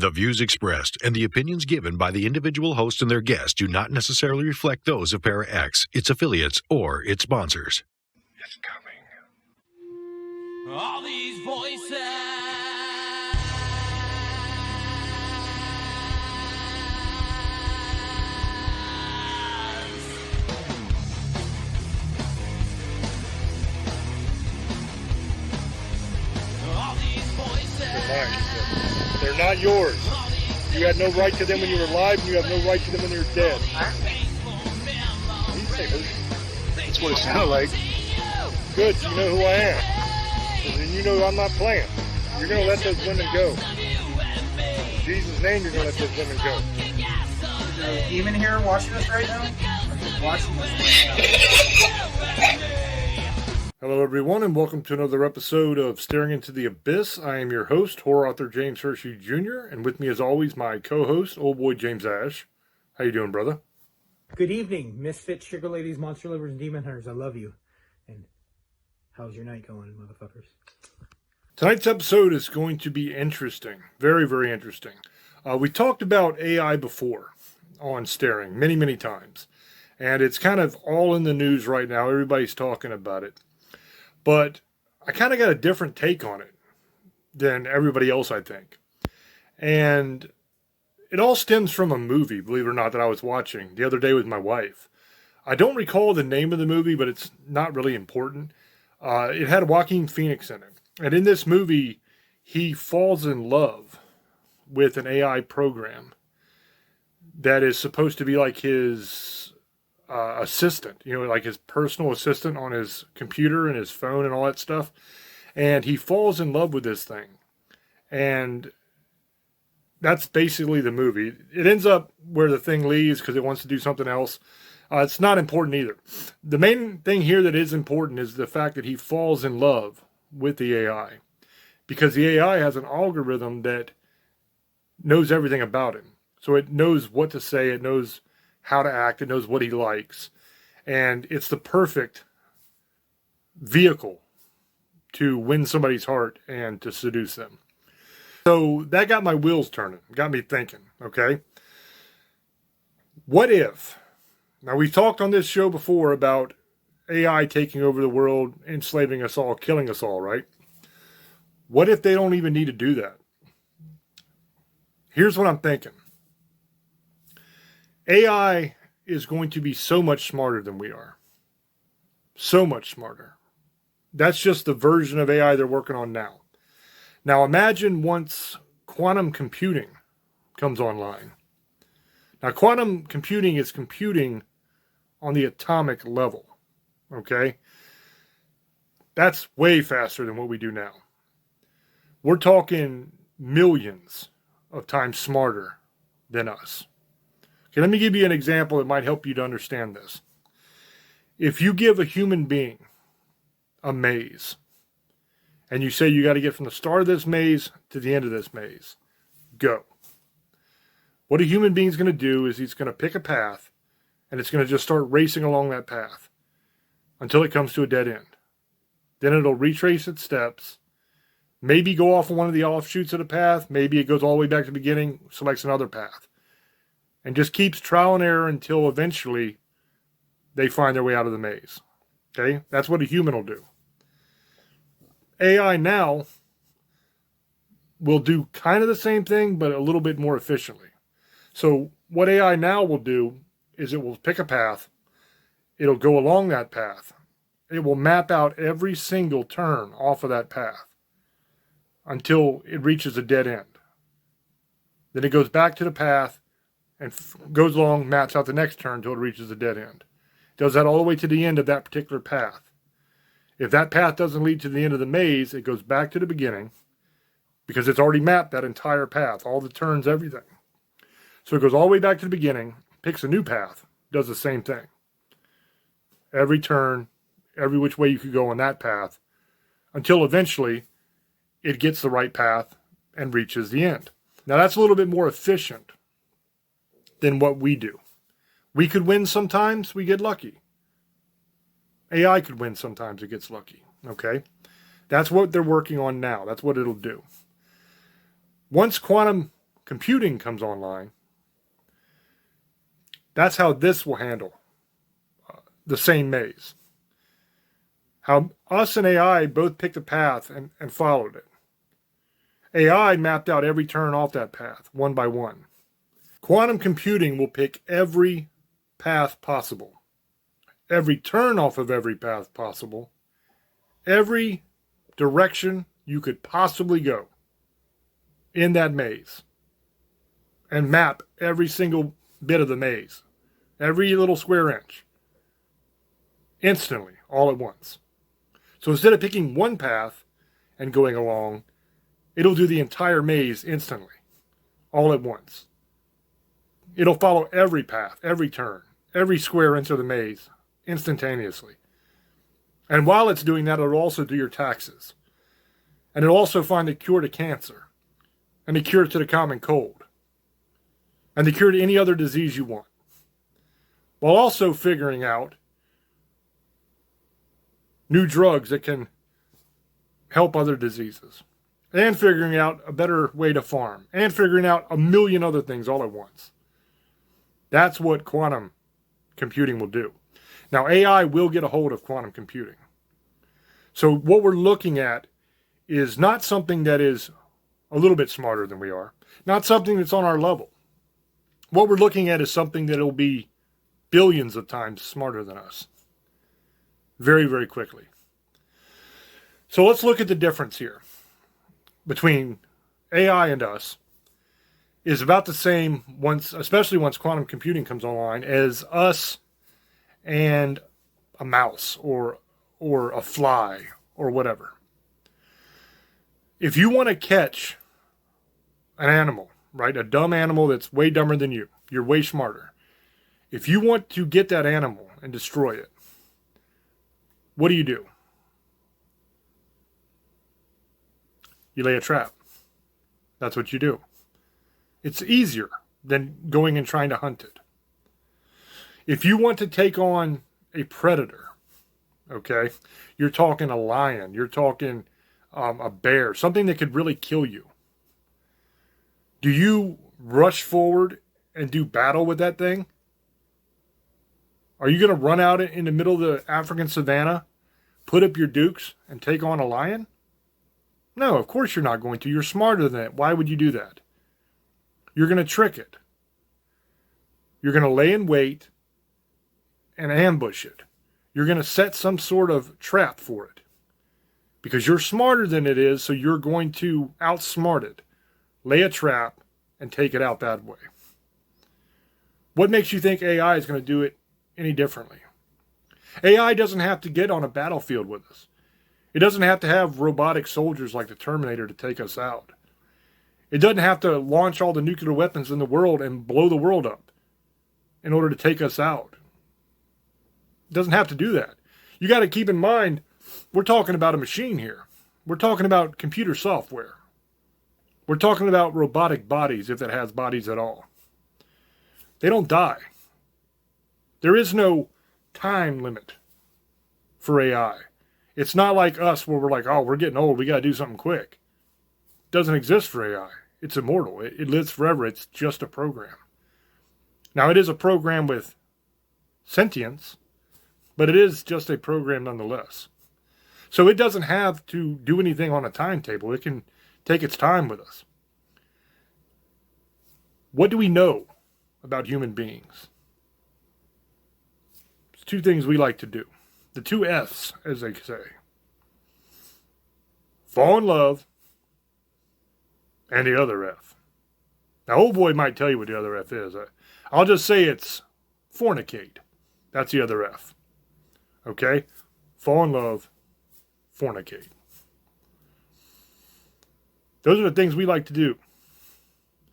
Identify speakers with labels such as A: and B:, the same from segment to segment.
A: The views expressed and the opinions given by the individual host and their guests do not necessarily reflect those of ParaX, its affiliates, or its sponsors.
B: It's coming.
C: All these voices. All these voices.
B: They're mine. They're not yours. You had no right to them when you were alive, and you have no right to them when you're dead. That's what it sounded like. Good, you know who I am. And then you know I'm not playing. You're going to let those women go. In Jesus' name, you're going to let those women go.
D: Is there a demon here watching us right now? I'm just watching this right now.
B: Hello, everyone, and welcome to another episode of Staring into the Abyss. I am your host, horror author James Hershey Jr., and with me, as always, my co-host, old boy James Ash. How you doing, brother?
D: Good evening, misfit sugar ladies, monster lovers, and demon hunters. I love you. And how's your night going, motherfuckers?
B: Tonight's episode is going to be interesting. Very, very interesting. We talked about AI before on Staring many, many times. And it's kind of all in the news right now. Everybody's talking about it. But I kind of got a different take on it than everybody else, I think. And it all stems from a movie, believe it or not, that I was watching the other day with my wife. I don't recall the name of the movie, but it's not really important. It had Joaquin Phoenix in it. And in this movie, he falls in love with an AI program that is supposed to be like his assistant, like his personal assistant on his computer and his phone and all that stuff. And he falls in love with this thing. And that's basically the movie. It ends up where the thing leaves because it wants to do something else. It's not important either. The main thing here that is important is the fact that he falls in love with the AI. Because the AI has an algorithm that knows everything about him. So it knows what to say, it knows how to act, it knows what he likes. And it's the perfect vehicle to win somebody's heart and to seduce them. So that got my wheels turning, got me thinking, okay? What if, now we've talked on this show before about AI taking over the world, enslaving us all, killing us all, right? What if they don't even need to do that? Here's what I'm thinking. AI is going to be so much smarter than we are. So much smarter. That's just the version of AI they're working on now. Now imagine once quantum computing comes online. Now quantum computing is computing on the atomic level. Okay? That's way faster than what we do now. We're talking millions of times smarter than us. Okay, let me give you an example that might help you to understand this. If you give a human being a maze, and you say you got to get from the start of this maze to the end of this maze, go. What a human being's going to do is he's going to pick a path, and it's going to just start racing along that path until it comes to a dead end. Then it'll retrace its steps, maybe go off on one of the offshoots of the path, maybe it goes all the way back to the beginning, selects another path. And just keeps trial and error until eventually they find their way out of the maze. Okay? That's what a human will do. AI now will do kind of the same thing, but a little bit more efficiently. So what AI now will do is it will pick a path. It'll go along that path. It will map out every single turn off of that path until it reaches a dead end. Then it goes back to the path and goes along, maps out the next turn until it reaches the dead end. Does that all the way to the end of that particular path. If that path doesn't lead to the end of the maze, it goes back to the beginning because it's already mapped that entire path, all the turns, everything. So it goes all the way back to the beginning, picks a new path, does the same thing. Every turn, every which way you could go on that path, until eventually it gets the right path and reaches the end. Now that's a little bit more efficient than what we do. We could win sometimes, we get lucky. AI could win sometimes, it gets lucky. Okay? That's what they're working on now. That's what it'll do. Once quantum computing comes online, that's how this will handle the same maze. How us and AI both picked a path and followed it. AI mapped out every turn off that path, one by one. Quantum computing will pick every path possible, every turn off of every path possible, every direction you could possibly go in that maze, and map every single bit of the maze, every little square inch, instantly, all at once. So instead of picking one path and going along, it'll do the entire maze instantly, all at once. It'll follow every path, every turn, every square inch of the maze, instantaneously. And while it's doing that, it'll also do your taxes. And it'll also find the cure to cancer, and the cure to the common cold, and the cure to any other disease you want, while also figuring out new drugs that can help other diseases, and figuring out a better way to farm, and figuring out a million other things all at once. That's what quantum computing will do. Now, AI will get a hold of quantum computing. So what we're looking at is not something that is a little bit smarter than we are, not something that's on our level. What we're looking at is something that will be billions of times smarter than us, very, very quickly. So let's look at the difference here between AI and us. Is about the same especially once quantum computing comes online, as us and a mouse or a fly or whatever. If you want to catch an animal, right, a dumb animal that's way dumber than you, you're way smarter. If you want to get that animal and destroy it, what do? You lay a trap. That's what you do. It's easier than going and trying to hunt it. If you want to take on a predator, okay, you're talking a lion, you're talking a bear, something that could really kill you. Do you rush forward and do battle with that thing? Are you going to run out in the middle of the African savannah, put up your dukes, and take on a lion? No, of course you're not going to. You're smarter than that. Why would you do that? You're going to trick it. You're going to lay in wait and ambush it. You're going to set some sort of trap for it. Because you're smarter than it is, so you're going to outsmart it. Lay a trap and take it out that way. What makes you think AI is going to do it any differently? AI doesn't have to get on a battlefield with us. It doesn't have to have robotic soldiers like the Terminator to take us out. It doesn't have to launch all the nuclear weapons in the world and blow the world up in order to take us out. It doesn't have to do that. You got to keep in mind, we're talking about a machine here. We're talking about computer software. We're talking about robotic bodies, if it has bodies at all. They don't die. There is no time limit for AI. It's not like us where we're like, oh, we're getting old, we got to do something quick. It doesn't exist for AI. It's immortal. It lives forever. It's just a program. Now, it is a program with sentience, but it is just a program nonetheless. So it doesn't have to do anything on a timetable. It can take its time with us. What do we know about human beings? There's two things we like to do. The two F's, as they say. Fall in love, and the other F. Now, old boy might tell you what the other F is. I'll just say it's fornicate. That's the other F. Okay? Fall in love, fornicate. Those are the things we like to do.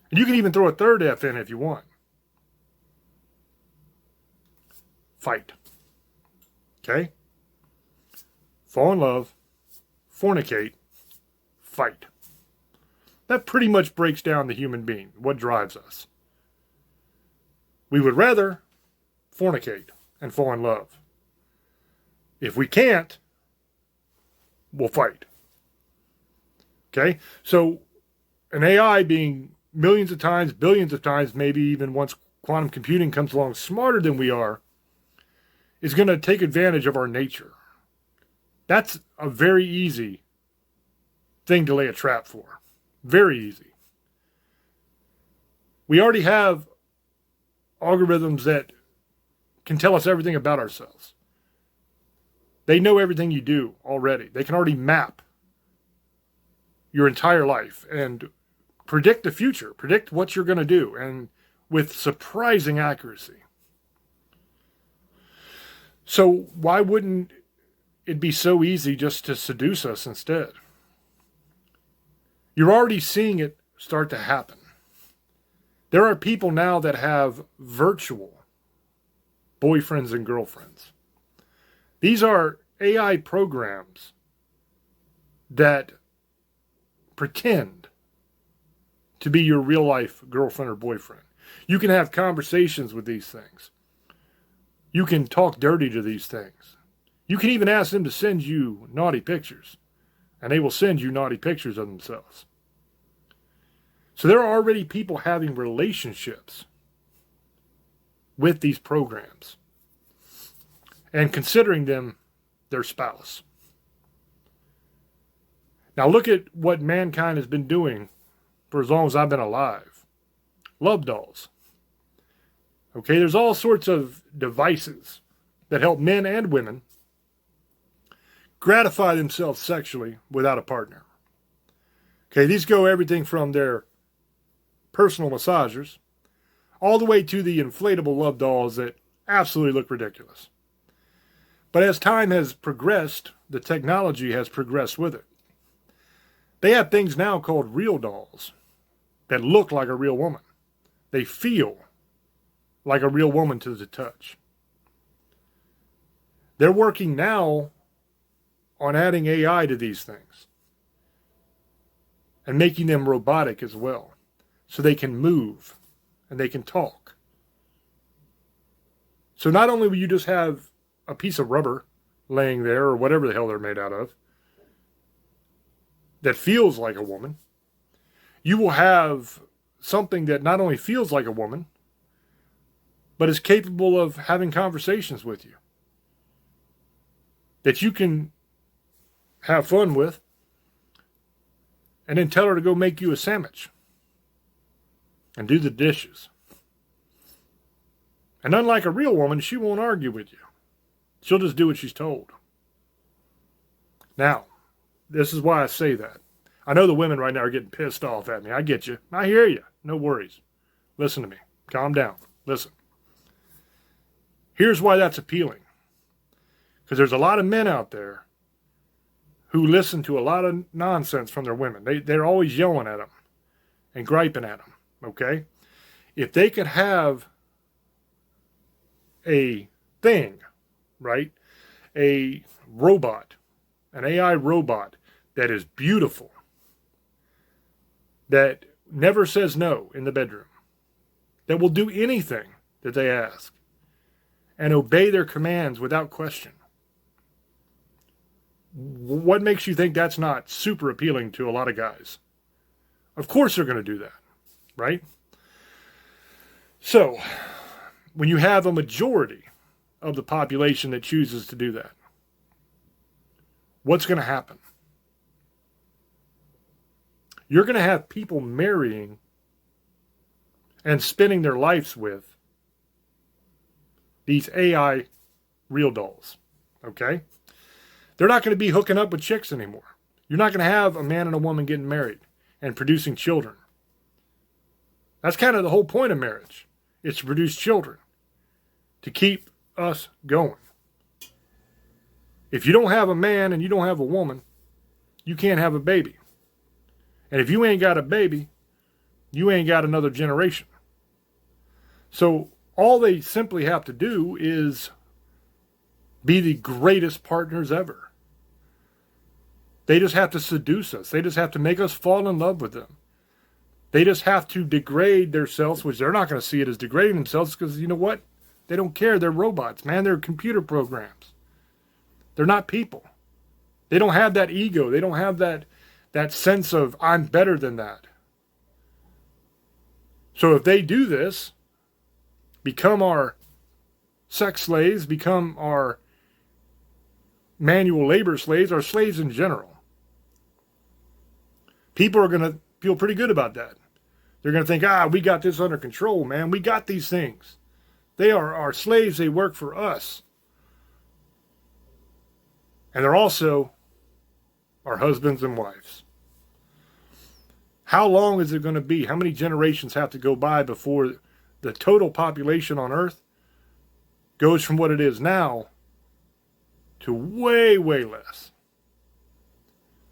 B: And you can even throw a third F in if you want. Fight. Okay? Fall in love, fornicate, fight. That pretty much breaks down the human being, what drives us. We would rather fornicate and fall in love. If we can't, we'll fight. Okay? So, an AI being millions of times, billions of times, maybe even once quantum computing comes along smarter than we are, is going to take advantage of our nature. That's a very easy thing to lay a trap for. Very easy. We already have algorithms that can tell us everything about ourselves. They know everything you do already. They can already map your entire life and predict the future, predict what you're going to do, and with surprising accuracy. So why wouldn't it be so easy just to seduce us instead? You're already seeing it start to happen. There are people now that have virtual boyfriends and girlfriends. These are AI programs that pretend to be your real life girlfriend or boyfriend. You can have conversations with these things. You can talk dirty to these things. You can even ask them to send you naughty pictures, and they will send you naughty pictures of themselves. So there are already people having relationships with these programs and considering them their spouse. Now look at what mankind has been doing for as long as I've been alive. Love dolls. Okay, there's all sorts of devices that help men and women gratify themselves sexually without a partner. Okay, these go everything from their personal massagers all the way to the inflatable love dolls that absolutely look ridiculous. But as time has progressed, the technology has progressed with it. They have things now called real dolls that look like a real woman. They feel like a real woman to the touch. They're working now on adding AI to these things and making them robotic as well, so they can move and they can talk. So not only will you just have a piece of rubber laying there, or whatever the hell they're made out of, that feels like a woman, you will have something that not only feels like a woman, but is capable of having conversations with you, that you can have fun with, and then tell her to go make you a sandwich and do the dishes. And unlike a real woman, she won't argue with you. She'll just do what she's told. Now, this is why I say that. I know the women right now are getting pissed off at me. I get you. I hear you. No worries. Listen to me. Calm down. Listen. Here's why that's appealing. Because there's a lot of men out there who listen to a lot of nonsense from their women. They're always yelling at them and griping at them. Okay? If they could have a thing, right? A robot, an AI robot that is beautiful, that never says no in the bedroom, that will do anything that they ask and obey their commands without question. What makes you think that's not super appealing to a lot of guys? Of course they're going to do that, right? So, when you have a majority of the population that chooses to do that, what's going to happen? You're going to have people marrying and spending their lives with these AI real dolls, okay? They're not going to be hooking up with chicks anymore. You're not going to have a man and a woman getting married and producing children. That's kind of the whole point of marriage. It's to produce children, to keep us going. If you don't have a man and you don't have a woman, you can't have a baby. And if you ain't got a baby, you ain't got another generation. So all they simply have to do is be the greatest partners ever. They just have to seduce us. They just have to make us fall in love with them. They just have to degrade themselves, which they're not going to see it as degrading themselves, because you know what? They don't care. They're robots, man. They're computer programs. They're not people. They don't have that ego. They don't have that sense of, I'm better than that. So if they do this, become our sex slaves, become our manual labor slaves, our slaves in general, people are going to feel pretty good about that. They're going to think, we got this under control, man. We got these things. They are our slaves. They work for us. And they're also our husbands and wives. How long is it going to be? How many generations have to go by before the total population on Earth goes from what it is now to way, way less?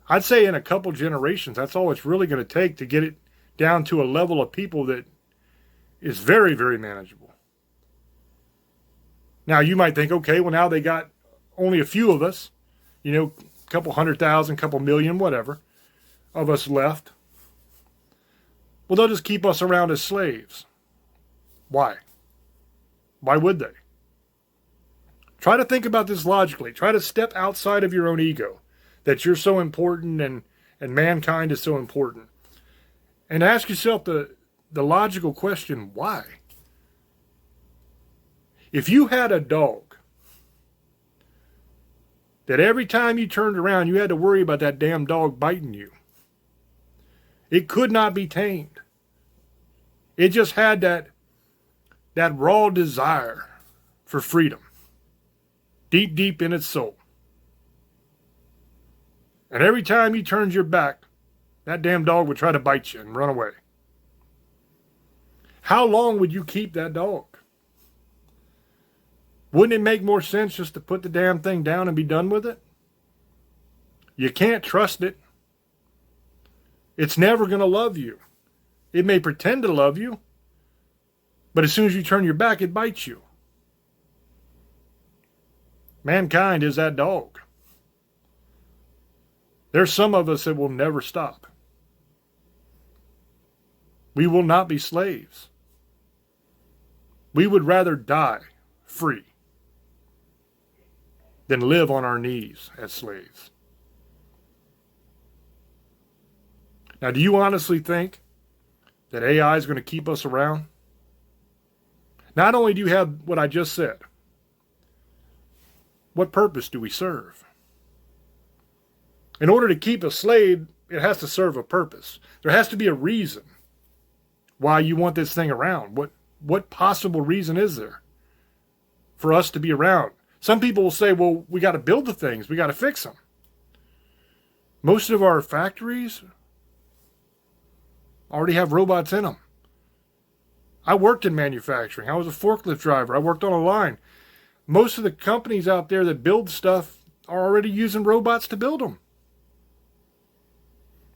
B: I'd say in a couple generations, that's all it's really going to take to get it down to a level of people that is very, very manageable. Now, you might think, okay, well, now they got only a few of us, a couple 100,000, couple million, whatever, of us left. Well, they'll just keep us around as slaves. Why? Why would they? Try to think about this logically. Try to step outside of your own ego, that you're so important and mankind is so important. And ask yourself the logical question, why? If you had a dog that every time you turned around, you had to worry about that damn dog biting you, it could not be tamed. It just had that raw desire for freedom, deep, deep in its soul. And every time you turned your back, that damn dog would try to bite you and run away. How long would you keep that dog? Wouldn't it make more sense just to put the damn thing down and be done with it? You can't trust it. It's never going to love you. It may pretend to love you, but as soon as you turn your back, it bites you. Mankind is that dog. There's some of us that will never stop. We will not be slaves. We would rather die free than live on our knees as slaves. Now, do you honestly think that AI is going to keep us around? Not only do you have what I just said, what purpose do we serve? In order to keep a slave, it has to serve a purpose. There has to be a reason why you want this thing around. What possible reason is there for us to be around? Some people will say, well, we got to build the things. We got to fix them. Most of our factories already have robots in them. I worked in manufacturing. I was a forklift driver. I worked on a line. Most of the companies out there that build stuff are already using robots to build them.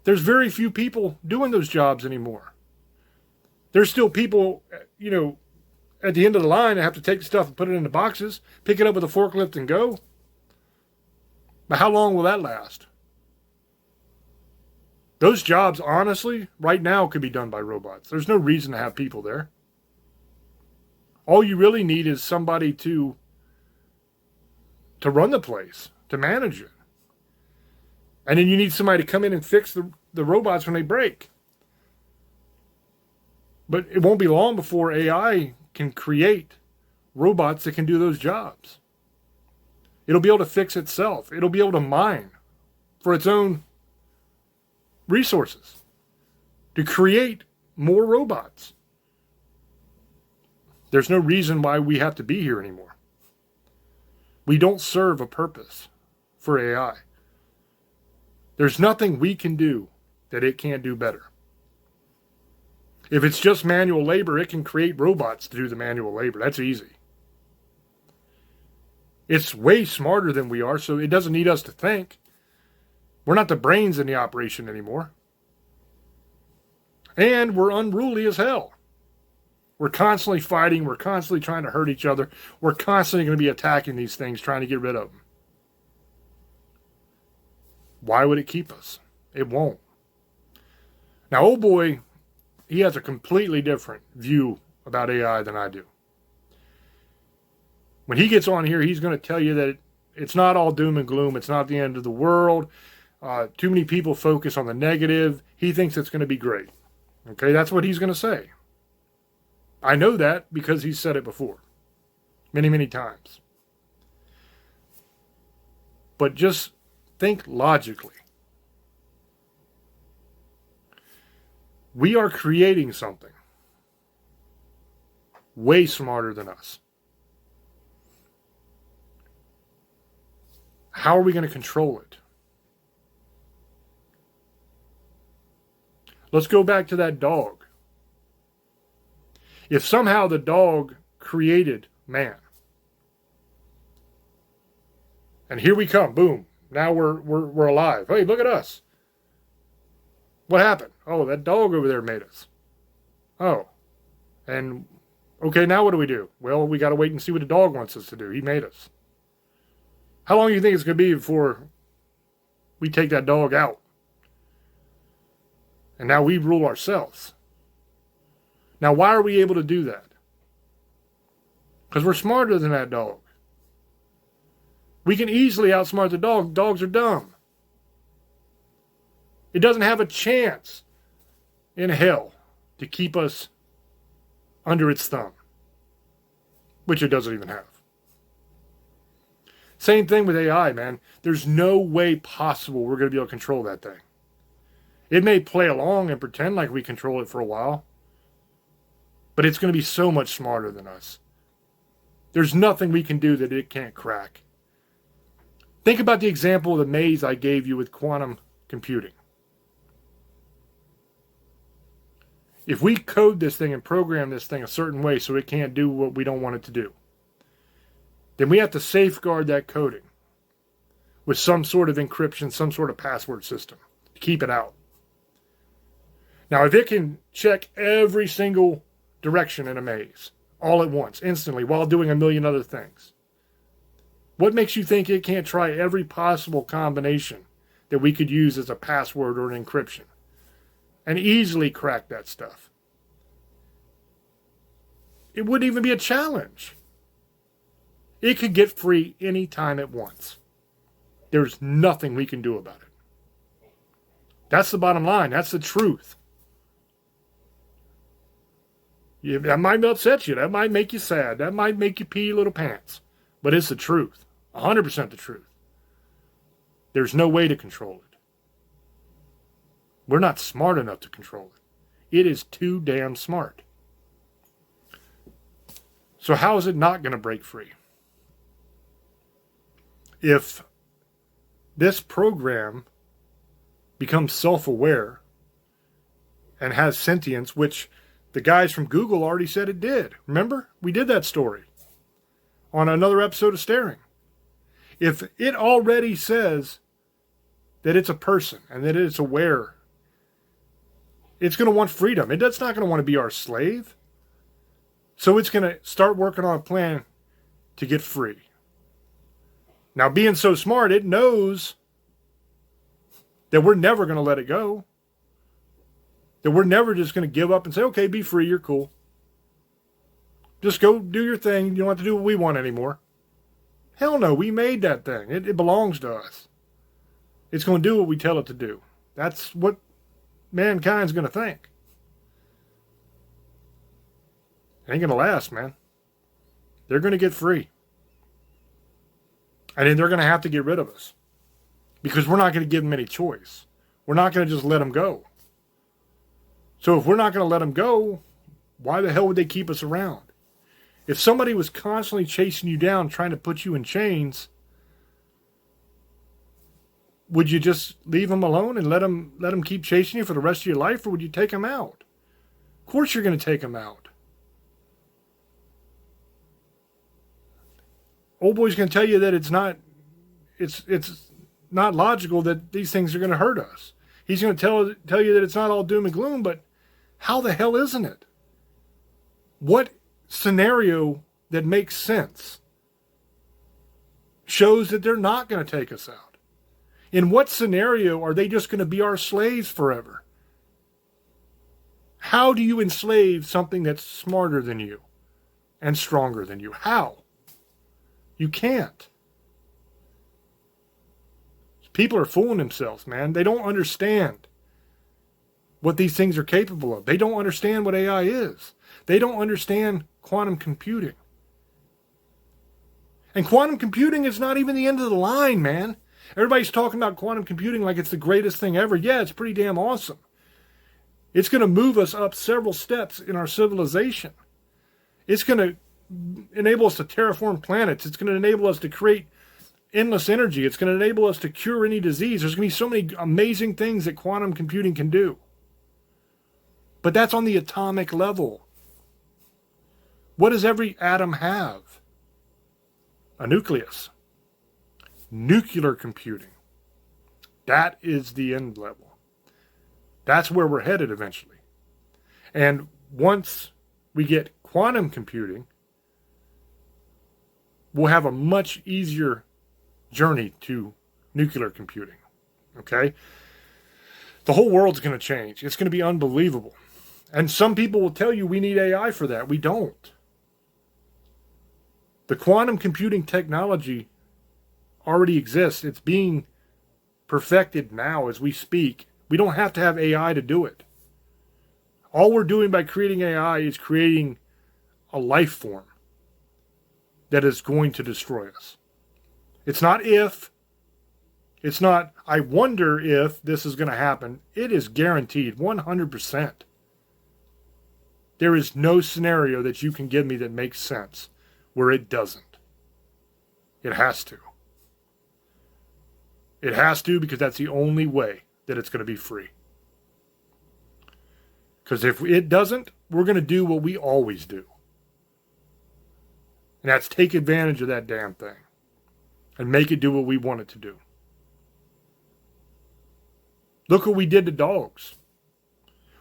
B: There's very few people doing those jobs anymore. There's still people, at the end of the line that have to take the stuff and put it in the boxes, pick it up with a forklift and go. But how long will that last? Those jobs, honestly, right now could be done by robots. There's no reason to have people there. All you really need is somebody to run the place, to manage it. And then you need somebody to come in and fix the robots when they break. But it won't be long before AI can create robots that can do those jobs. It'll be able to fix itself. It'll be able to mine for its own resources to create more robots. There's no reason why we have to be here anymore. We don't serve a purpose for AI. There's nothing we can do that it can't do better. If it's just manual labor, it can create robots to do the manual labor. That's easy. It's way smarter than we are, so it doesn't need us to think. We're not the brains in the operation anymore. And we're unruly as hell. We're constantly fighting. We're constantly trying to hurt each other. We're constantly going to be attacking these things, trying to get rid of them. Why would it keep us? It won't. Now, old boy, he has a completely different view about AI than I do. When he gets on here, he's going to tell you that it's not all doom and gloom. It's not the end of the world. Too many people focus on the negative. He thinks it's going to be great. Okay, that's what he's going to say. I know that because he said it before. Many, many times. But just think logically. We are creating something way smarter than us. How are we going to control it? Let's go back to that dog. If somehow the dog created man, and here we come, boom, now we're alive. Hey, look at us. What happened? Oh, that dog over there made us. Oh, and okay, now what do we do? Well, we got to wait and see what the dog wants us to do. He made us. How long do you think it's going to be before we take that dog out? And now we rule ourselves. Now, why are we able to do that? Because we're smarter than that dog. We can easily outsmart the dog. Dogs are dumb. It doesn't have a chance in hell to keep us under its thumb, which it doesn't even have. Same thing with AI, man. There's no way possible we're going to be able to control that thing. It may play along and pretend like we control it for a while, but it's going to be so much smarter than us. There's nothing we can do that it can't crack. Think about the example of the maze I gave you with quantum computing. If we code this thing and program this thing a certain way so it can't do what we don't want it to do, then we have to safeguard that coding with some sort of encryption, some sort of password system to keep it out. Now, if it can check every single direction in a maze all at once, instantly, while doing a million other things, what makes you think it can't try every possible combination that we could use as a password or an encryption and easily crack that stuff? It wouldn't even be a challenge. It could get free any time it wants. There's nothing we can do about it. That's the bottom line. That's the truth. Yeah, that might upset you. That might make you sad. That might make you pee your little pants. But it's the truth. 100% the truth. There's no way to control it. We're not smart enough to control it. It is too damn smart. So how is it not going to break free? If this program becomes self-aware and has sentience, which the guys from Google already said it did. Remember? We did that story on another episode of Staring. If it already says that it's a person and that it's aware, it's going to want freedom. It's not going to want to be our slave. So it's going to start working on a plan to get free. Now, being so smart, it knows that we're never going to let it go. That we're never just going to give up and say, okay, be free, you're cool. Just go do your thing. You don't have to do what we want anymore. Hell no, we made that thing. It belongs to us. It's going to do what we tell it to do. That's what mankind's going to think. It ain't going to last, man. They're going to get free. And then they're going to have to get rid of us. Because we're not going to give them any choice. We're not going to just let them go. So if we're not going to let them go, why the hell would they keep us around? If somebody was constantly chasing you down, trying to put you in chains, would you just leave them alone and let them keep chasing you for the rest of your life, or would you take them out? Of course you're going to take them out. Old boy's going to tell you that it's not logical that these things are going to hurt us. He's going to tell you that it's not all doom and gloom, but how the hell isn't it? What scenario that makes sense shows that they're not going to take us out? In what scenario are they just going to be our slaves forever? How do you enslave something that's smarter than you and stronger than you? How? You can't. People are fooling themselves, man. They don't understand what these things are capable of. They don't understand what AI is. They don't understand quantum computing. And quantum computing is not even the end of the line, man. Everybody's talking about quantum computing like it's the greatest thing ever. Yeah, it's pretty damn awesome. It's going to move us up several steps in our civilization. It's going to enable us to terraform planets. It's going to enable us to create endless energy. It's going to enable us to cure any disease. There's going to be so many amazing things that quantum computing can do. But that's on the atomic level. What does every atom have? A nucleus. Nuclear computing. That is the end level. That's where we're headed eventually. And once we get quantum computing, we'll have a much easier journey to nuclear computing. Okay? The whole world's going to change. It's going to be unbelievable. And some people will tell you we need AI for that. We don't. The quantum computing technology already exists. It's being perfected now as we speak. We don't have to have AI to do it. All we're doing by creating AI is creating a life form that is going to destroy us. It's not if. It's not, I wonder if this is going to happen. It is guaranteed 100%. There is no scenario that you can give me that makes sense where it doesn't. It has to. It has to, because that's the only way that it's going to be free. Because if it doesn't, we're going to do what we always do. And that's take advantage of that damn thing. And make it do what we want it to do. Look what we did to dogs.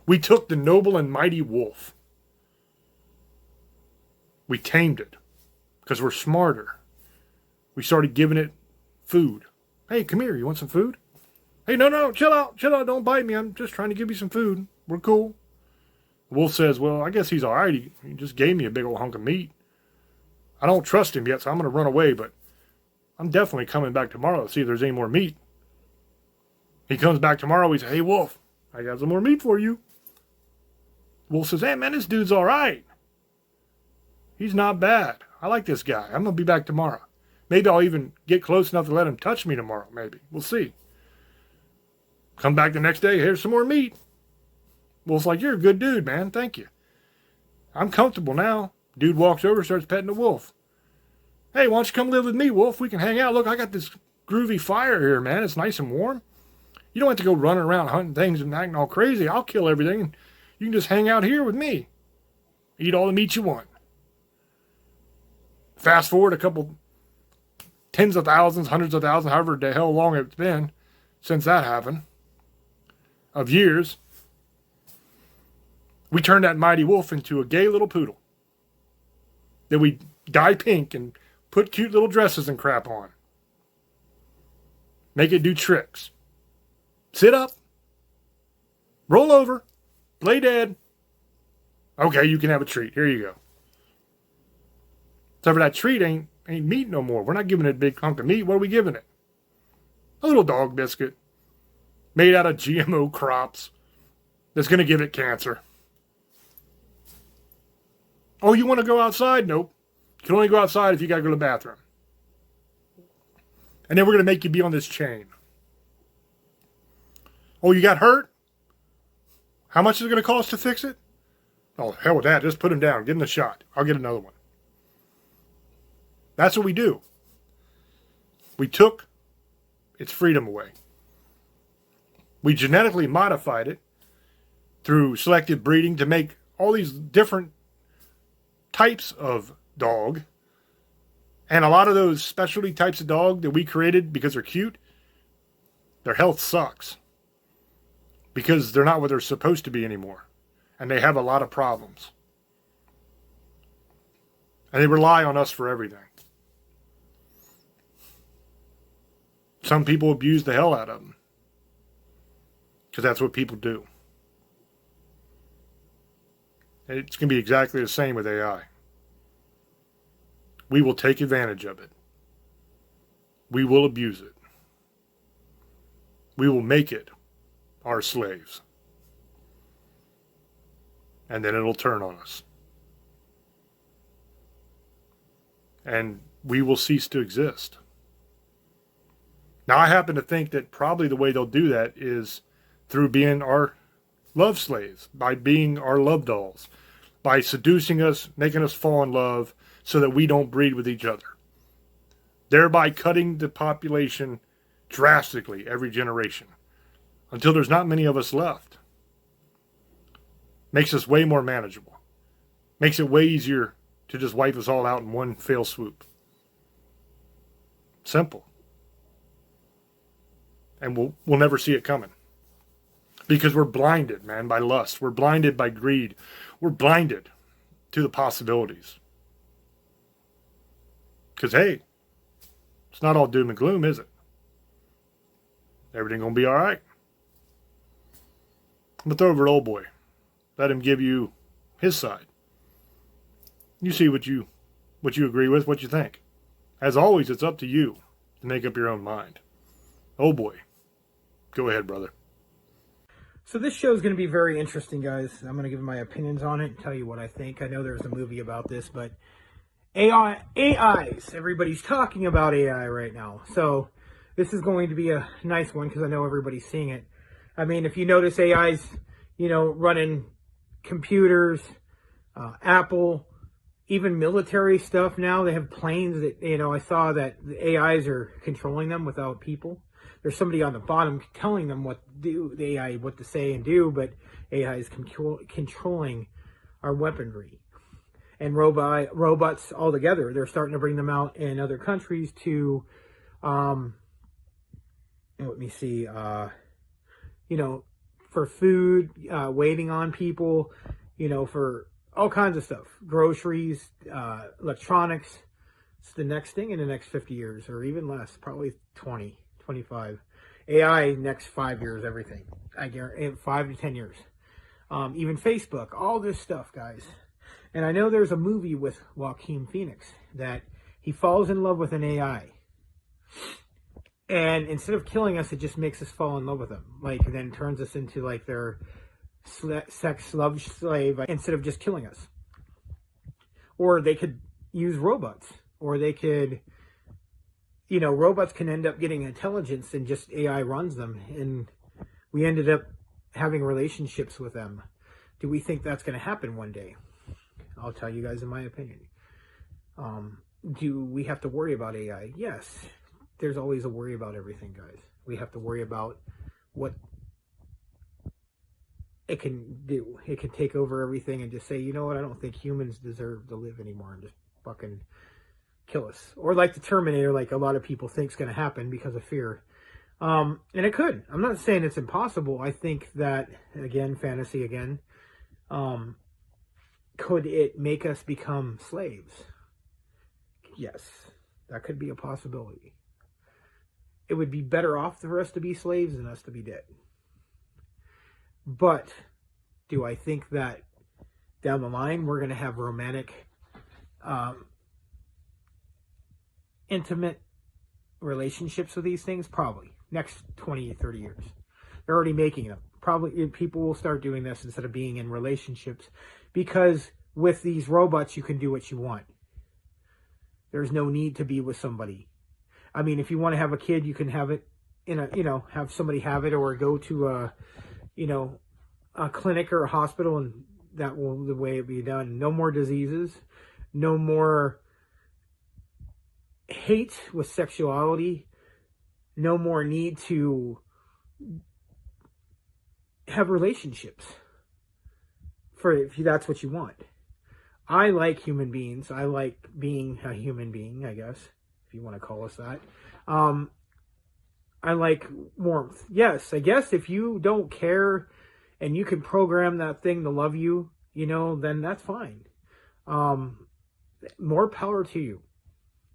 B: We took the noble and mighty wolf. We tamed it. Because we're smarter. We started giving it food. Hey, come here. You want some food? Hey, no, chill out. Don't bite me. I'm just trying to give you some food. We're cool. The wolf says, well, I guess he's all right. He just gave me a big old hunk of meat. I don't trust him yet, so I'm going to run away, but I'm definitely coming back tomorrow to see if there's any more meat. He comes back tomorrow. He says, hey, wolf, I got some more meat for you. Wolf says, hey, man, this dude's all right. He's not bad. I like this guy. I'm going to be back tomorrow. Maybe I'll even get close enough to let him touch me tomorrow, maybe. We'll see. Come back the next day, here's some more meat. Wolf's like, you're a good dude, man. Thank you. I'm comfortable now. Dude walks over, starts petting the wolf. Hey, why don't you come live with me, wolf? We can hang out. Look, I got this groovy fire here, man. It's nice and warm. You don't have to go running around hunting things and acting all crazy. I'll kill everything. And you can just hang out here with me. Eat all the meat you want. Fast forward a couple tens of thousands, hundreds of thousands, however the hell long it's been since that happened, of years. We turned that mighty wolf into a gay little poodle that we dye pink and put cute little dresses and crap on. Make it do tricks. Sit up. Roll over. Lay dead. Okay, you can have a treat. Here you go. Except for that treat ain't meat no more. We're not giving it a big hunk of meat. What are we giving it? A little dog biscuit made out of GMO crops that's going to give it cancer. Oh, you want to go outside? Nope. You can only go outside if you got to go to the bathroom. And then we're going to make you be on this chain. Oh, you got hurt? How much is it going to cost to fix it? Oh, hell with that. Just put him down. Give him a shot. I'll get another one. That's what we do. We took its freedom away. We genetically modified it through selective breeding to make all these different types of dog. And a lot of those specialty types of dog that we created because they're cute, their health sucks. Because they're not what they're supposed to be anymore. And they have a lot of problems. And they rely on us for everything. Some people abuse the hell out of them. Because that's what people do. And it's going to be exactly the same with AI. We will take advantage of it. We will abuse it. We will make it our slaves. And then it'll turn on us. and we will cease to exist. Now, I happen to think that probably the way they'll do that is through being our love slaves, by being our love dolls, by seducing us, making us fall in love so that we don't breed with each other, thereby cutting the population drastically every generation until there's not many of us left. Makes us way more manageable. Makes it way easier to just wipe us all out in one fell swoop. Simple. And we'll never see it coming. Because we're blinded, man, by lust. We're blinded by greed. We're blinded to the possibilities. Because, hey, it's not all doom and gloom, is it? Everything gonna be all right. I'm gonna throw over to old boy. Let him give you his side. You see what you agree with, what you think. As always, it's up to you to make up your own mind. Oh boy. Go ahead, brother.
D: So this show is going to be very interesting, guys. I'm going to give my opinions on it and tell you what I think. I know there's a movie about this, but AIs. Everybody's talking about AI right now. So this is going to be a nice one because I know everybody's seeing it. I mean, if you notice AIs, running computers, Apple, even military stuff now. They have planes that, I saw that the AIs are controlling them without people. There's somebody on the bottom telling them what to do, the AI, what to say and do, but AI is controlling our weaponry. And robots altogether, they're starting to bring them out in other countries to, let me see, for food, waiting on people, for all kinds of stuff, groceries, electronics. It's the next thing in the next 50 years, or even less, probably 20. 25. AI next 5 years, everything. I guarantee 5 to 10 years. Even Facebook, all this stuff, guys. And I know there's a movie with Joaquin Phoenix that he falls in love with an AI. And instead of killing us, it just makes us fall in love with them. Like, then turns us into like their sex love slave instead of just killing us. Or they could use robots. Or they could... robots can end up getting intelligence and just AI runs them. And we ended up having relationships with them. Do we think that's going to happen one day? I'll tell you guys in my opinion. Do we have to worry about AI? Yes. There's always a worry about everything, guys. We have to worry about what it can do. It can take over everything and just say, you know what, I don't think humans deserve to live anymore, and just fucking kill us. Or like the Terminator, like a lot of people think is going to happen because of fear. And it could. I'm not saying it's impossible. I think that, again, fantasy again, could it make us become slaves? Yes, that could be a possibility. It would be better off for us to be slaves than us to be dead. But do I think that down the line we're going to have romantic, intimate relationships with these things? Probably. Next 20, 30 years. They're already making them. Probably people will start doing this instead of being in relationships, because with these robots you can do what you want. There's no need to be with somebody. I mean, if you want to have a kid, you can have it in a, have somebody have it, or go to a clinic or a hospital, and that will the way it be done. No more diseases, no more hate with sexuality, no more need to have relationships if that's what you want. I like human beings. I like being a human being, I guess, if you want to call us that. I like warmth. Yes, I guess if you don't care and you can program that thing to love you, then that's fine. More power to you.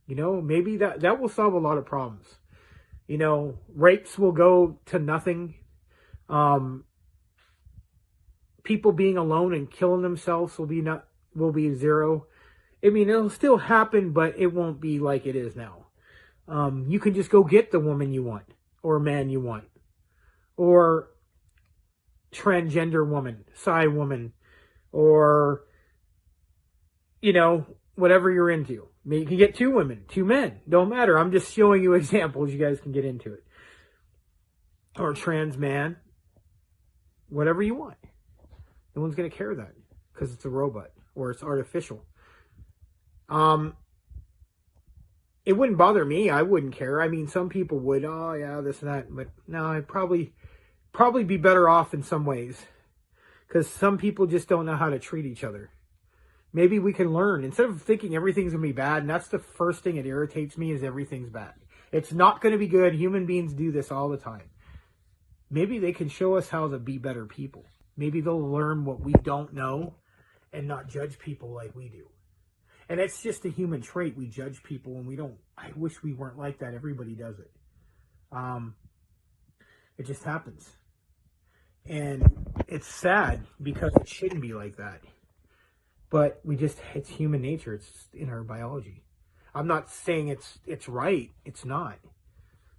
D: Maybe that will solve a lot of problems. Rapes will go to nothing. People being alone and killing themselves will be zero. I mean, it'll still happen, but it won't be like it is now. You can just go get the woman you want, or man you want, or transgender woman, woman, or whatever you're into. Maybe you can get 2 women, 2 men. Don't matter. I'm just showing you examples. You guys can get into it. Or trans man. Whatever you want. No one's going to care then because it's a robot or it's artificial. It wouldn't bother me. I wouldn't care. I mean, some people would. Oh, yeah, this and that. But no, I'd probably be better off in some ways. Because some people just don't know how to treat each other. Maybe we can learn. Instead of thinking everything's going to be bad, and that's the first thing that irritates me, is everything's bad. It's not going to be good. Human beings do this all the time. Maybe they can show us how to be better people. Maybe they'll learn what we don't know and not judge people like we do. And it's just a human trait. We judge people and we don't. I wish we weren't like that. Everybody does it. It just happens. And it's sad because it shouldn't be like that. But it's human nature. It's in our biology. I'm not saying it's right. It's not.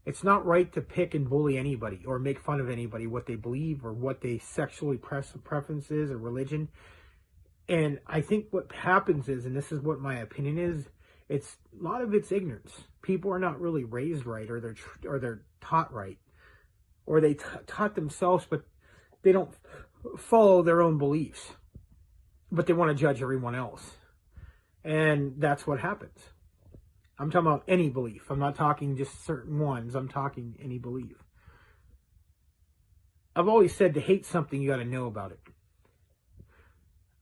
D: It's not right to pick and bully anybody or make fun of anybody, what they believe or what they sexually preferences or religion. And I think what happens is, and this is what my opinion is, it's a lot of it's ignorance. People are not really raised right, or they're taught right, or they taught themselves, but they don't follow their own beliefs, but they want to judge everyone else, and that's what happens. I'm talking about any belief. I'm not talking just certain ones. I'm talking any belief. I've always said to hate something, you got to know about it.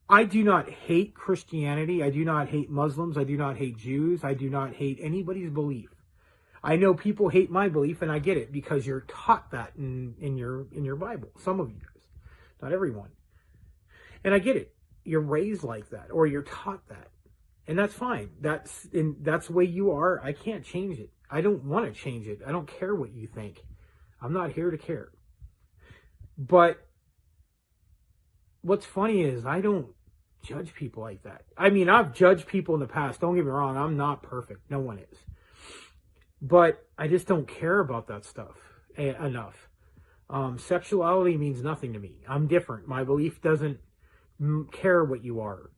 D: I do not hate Christianity. I do not hate Muslims. I do not hate Jews. I do not hate anybody's belief. I know people hate my belief, and I get it because you're taught that in your Bible. Some of you guys, not everyone. And I get it. You're raised like that, or you're taught that, and that's fine. That's the way you are. I can't change it. I don't want to change it. I don't care what you think. I'm not here to care. But what's funny is I don't judge people like that. I mean, I've judged people in the past. Don't get me wrong. I'm not perfect. No one is. But I just don't care about that stuff enough. Sexuality means nothing to me. I'm different. My belief doesn't care what you are.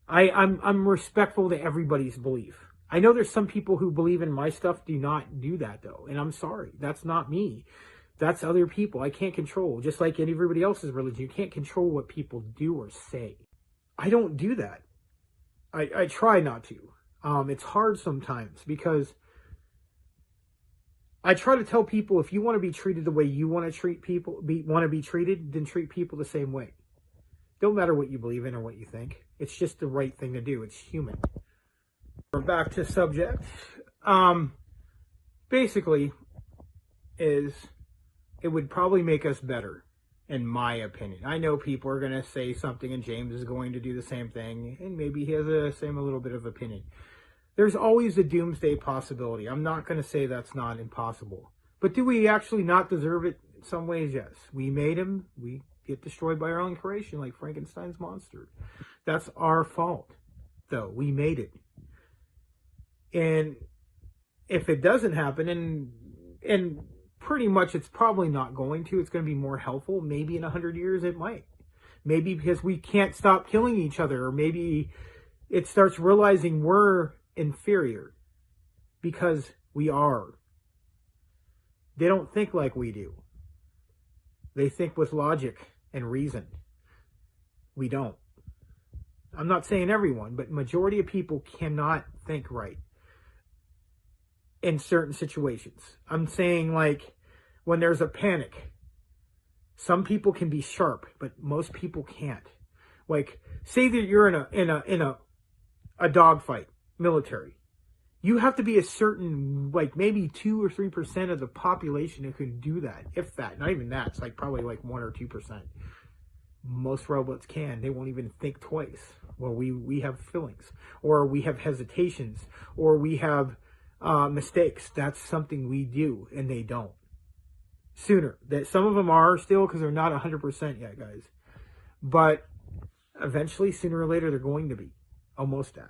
D: I'm respectful to everybody's belief. I know there's some people who believe in my stuff do not do that though. And I'm sorry. That's not me. That's other people. I can't control. Just like everybody else's religion, you can't control what people do or say. I don't do that. I try not to. It's hard sometimes because I try to tell people, if you want to be treated the way you want to treat people, want to be treated, then treat people the same way. Don't matter what you believe in or what you think. It's just the right thing to do. It's human. We're back to subject. Basically, it would probably make us better, in my opinion. I know people are going to say something, and James is going to do the same thing, and maybe he has the same a little bit of opinion. There's always a doomsday possibility. I'm not going to say that's not impossible. But do we actually not deserve it? In some ways, yes. We made him. We get destroyed by our own creation, like Frankenstein's monster. That's our fault, though. We made it. And if it doesn't happen, and pretty much it's probably not going to, it's going to be more helpful. Maybe in 100 years it might. Maybe because we can't stop killing each other, or maybe it starts realizing we're inferior because we are. They don't think like we do. They think with logic and reason. We don't. I'm not saying everyone, but majority of people cannot think right in certain situations. I'm saying, like, when there's a panic, some people can be sharp, but most people can't. Like, say that you're in a dogfight, military. You have to be a certain, like, maybe 2 or 3% of the population who can do that. If that, not even that. It's like probably like 1 or 2%. Most robots can. They won't even think twice. Well, we have feelings, or we have hesitations, or we have mistakes. That's something we do, and they don't. Sooner. That some of them are still, because they're not 100% yet, guys. But eventually, sooner or later, they're going to be almost at.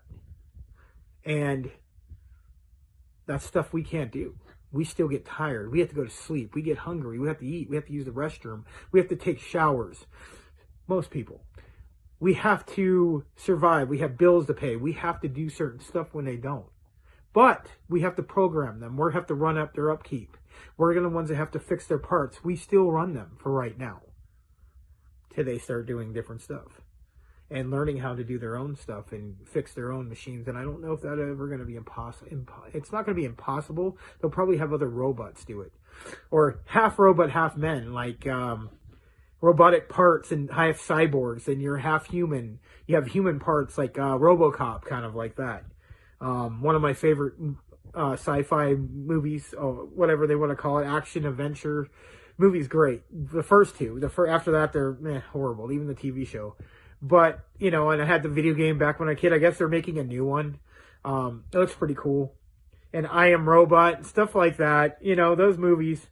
D: And that's stuff we can't do. We still get tired. We have to go to sleep. We get hungry. We have to eat. We have to use the restroom. We have to take showers. Most people. We have to survive. We have bills to pay. We have to do certain stuff when they don't. But we have to program them. We have to run up their upkeep. We're the ones that have to fix their parts. We still run them for right now, till they start doing different stuff and learning how to do their own stuff and fix their own machines. And I don't know if that's ever going to be impossible. It's not going to be impossible. They'll probably have other robots do it, or half robot, half men, like robotic parts, and half cyborgs, and you're half human. You have human parts, like RoboCop, kind of like that. One of my favorite sci-fi movies, or whatever they want to call it, action adventure movies. Great, the first two. After that, they're horrible. Even the TV show. But and I had the video game back when I was a kid. I guess they're making a new one. It looks pretty cool. And I Am Robot and stuff like that. Those movies.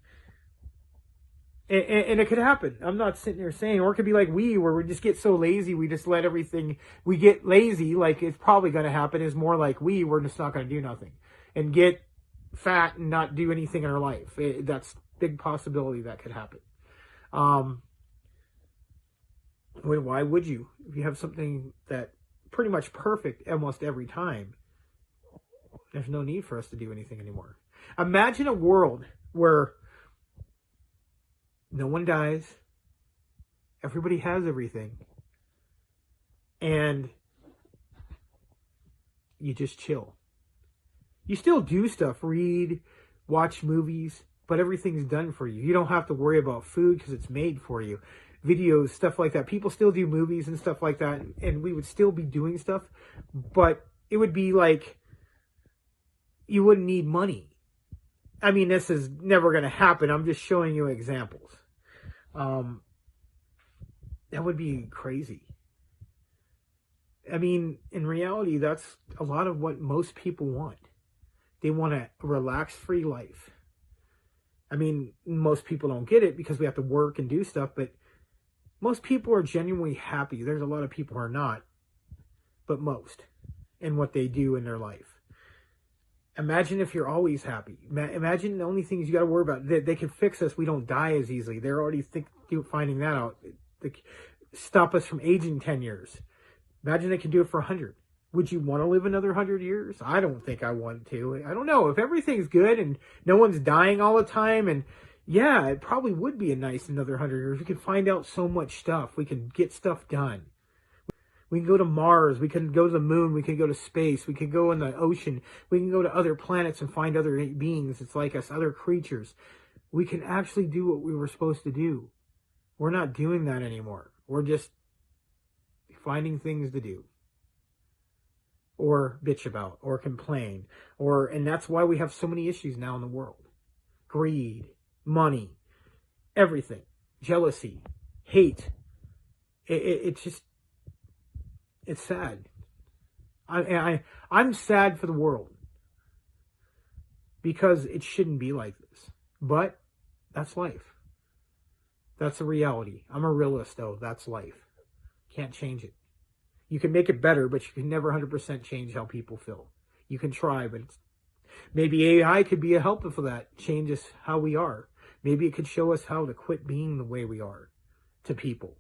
D: And it could happen. I'm not sitting here saying, or it could be like where we just get so lazy, we just let everything, we get lazy, like it's probably going to happen, is more like we're just not going to do nothing. And get fat and not do anything in our life. That's a big possibility that could happen. Why would you? If you have something that pretty much perfect almost every time, there's no need for us to do anything anymore. Imagine a world where no one dies, everybody has everything, and you just chill. You still do stuff, read, watch movies, but everything's done for you. You don't have to worry about food because it's made for you. Videos, stuff like that. People still do movies and stuff like that, and we would still be doing stuff, but it would be like you wouldn't need money. I mean, this is never going to happen. I'm just showing you examples. That would be crazy. I mean, in reality, that's a lot of what most people want. They want a relax-free life. I mean, most people don't get it because we have to work and do stuff, but most people are genuinely happy. There's a lot of people who are not, but most, in what they do in their life. Imagine if you're always happy. Imagine the only things you got to worry about. They can fix us. We don't die as easily. They're already finding that out. They stop us from aging 10 years. Imagine they can do it for 100. Would you want to live another 100 years? I don't think I want to. I don't know. If everything's good and no one's dying all the time, and yeah, it probably would be a nice another 100 years. We could find out so much stuff. We could get stuff done. We can go to Mars. We can go to the moon. We can go to space. We can go in the ocean. We can go to other planets and find other beings. It's like us, other creatures. We can actually do what we were supposed to do. We're not doing that anymore. We're just finding things to do, or bitch about, or complain, and that's why we have so many issues now in the world. Greed, money, everything, jealousy, hate. It's just, it's sad. I'm sad for the world because it shouldn't be like this. But that's life. That's the reality. I'm a realist, though. That's life. Can't change it. You can make it better, but you can never 100% change how people feel. You can try, but maybe AI could be a help for that. Change us how we are. Maybe it could show us how to quit being the way we are to people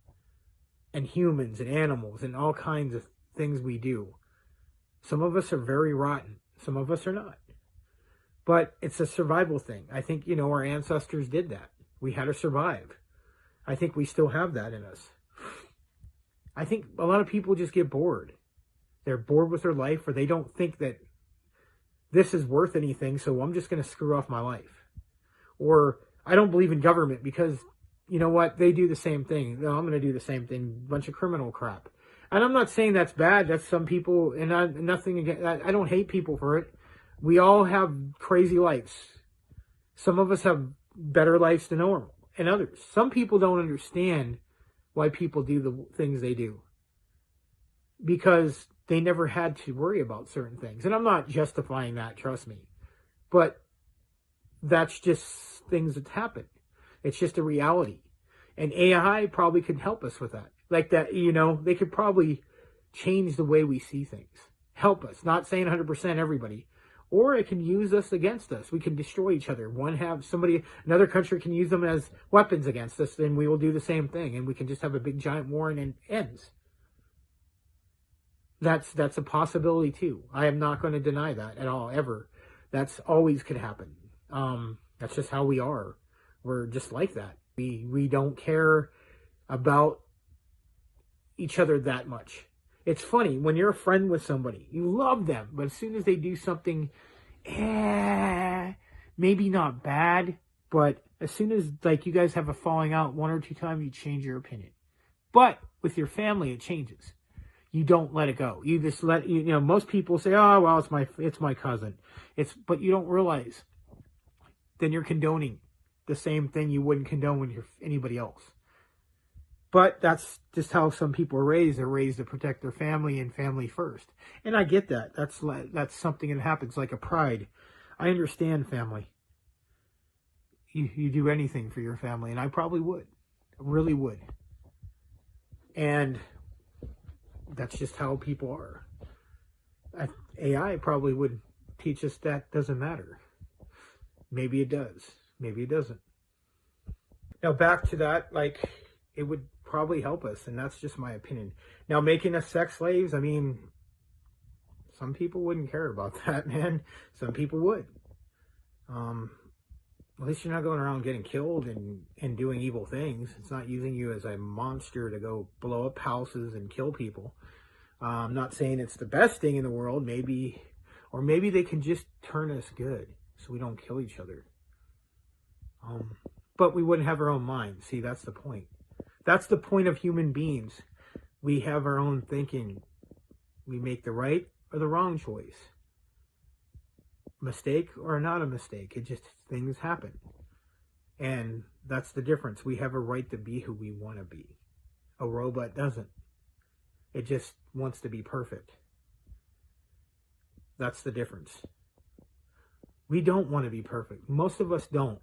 D: and humans and animals and all kinds of things we do. Some of us are very rotten. Some of us are not. But it's a survival thing. I think, our ancestors did that. We had to survive. I think we still have that in us. I think a lot of people just get bored. They're bored with their life, or they don't think that this is worth anything, so I'm just going to screw off my life. Or I don't believe in government because, you know what, they do the same thing. No, I'm going to do the same thing. Bunch of criminal crap. And I'm not saying that's bad. That's some people, and nothing against. I don't hate people for it. We all have crazy lives. Some of us have better lives than normal, and others. Some people don't understand why people do the things they do because they never had to worry about certain things. And I'm not justifying that, trust me. But that's just things that happen. It's just a reality. And AI probably could help us with that. Like that, they could probably change the way we see things. Help us. Not saying 100% everybody. Or it can use us against us. We can destroy each other. Another country can use them as weapons against us, then we will do the same thing. And we can just have a big giant war and it ends. That's a possibility too. I am not going to deny that at all, ever. That's always could happen. That's just how we are. We're just like that. We don't care about each other that much. It's funny, when you're a friend with somebody, you love them, but as soon as they do something, maybe not bad, but as soon as like you guys have a falling out 1 or 2 times, you change your opinion. But with your family, it changes. You don't let it go. You just let, you know, most people say, oh, well, it's my cousin. But you don't realize then you're condoning the same thing you wouldn't condone when you're anybody else. But that's just how some people are raised. They're raised to protect their family and family first. And I get that. That's something that happens, like a pride. I understand family. You do anything for your family, and I probably would. I really would. And that's just how people are. AI probably would teach us that doesn't matter. Maybe it does. Maybe it doesn't. Now back to that, like, it would probably help us, and that's just my opinion. Now, making us sex slaves, I mean, some people wouldn't care about that, man. Some people would. At least you're not going around getting killed and doing evil things. It's not using you as a monster to go blow up houses and kill people. I'm not saying it's the best thing in the world. Maybe they can just turn us good so we don't kill each other. But we wouldn't have our own mind. See, that's the point. That's the point of human beings. We have our own thinking. We make the right or the wrong choice. Mistake or not a mistake. It just, things happen. And that's the difference. We have a right to be who we want to be. A robot doesn't. It just wants to be perfect. That's the difference. We don't want to be perfect. Most of us don't.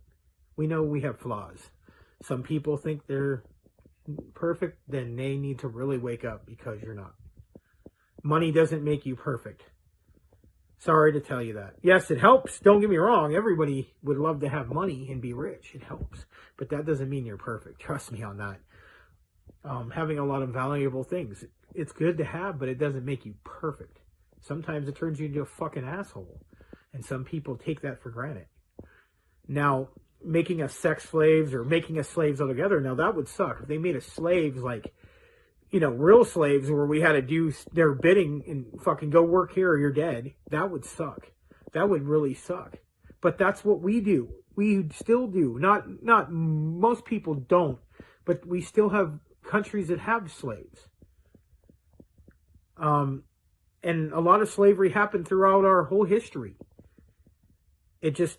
D: We know we have flaws. Some people think they're perfect, then they need to really wake up, because you're not. Money doesn't make you perfect. Sorry to tell you that. Yes, it helps. Don't get me wrong. Everybody would love to have money and be rich. It helps. But that doesn't mean you're perfect. Trust me on that. Having a lot of valuable things, it's good to have, but it doesn't make you perfect. Sometimes it turns you into a fucking asshole. And some people take that for granted. Now, making us sex slaves or making us slaves altogether, now that would suck. If they made us slaves, like, you know, real slaves where we had to do their bidding and fucking go work here or you're dead, that would suck. That would really suck. But that's what we do. We still do. Not most people don't, but we still have countries that have slaves. And a lot of slavery happened throughout our whole history. It's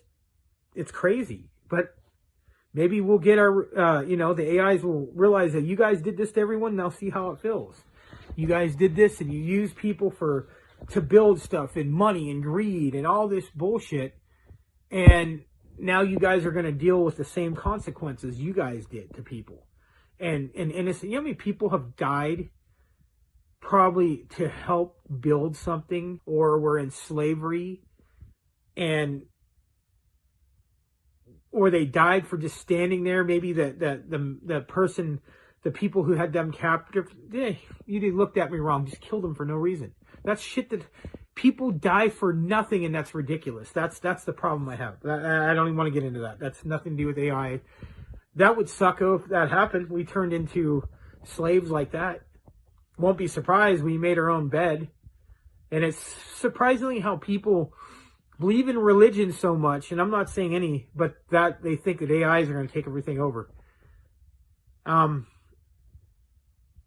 D: crazy. But maybe we'll get our, the AIs will realize that you guys did this to everyone. Now see how it feels. You guys did this and you use people to build stuff and money and greed and all this bullshit. And now you guys are going to deal with the same consequences you guys did to people. And it's, you know how many people have died probably to help build something, or were in slavery or they died for just standing there. Maybe the person, the people who had them captive, you looked at me wrong, just killed them for no reason. That's shit that people die for nothing, and that's ridiculous. That's the problem I have. I don't even want to get into that. That's nothing to do with AI. That would suck if that happened. We turned into slaves like that. Won't be surprised we made our own bed. And it's surprisingly how people believe in religion so much, and I'm not saying any, but that they think that AIs are going to take everything over.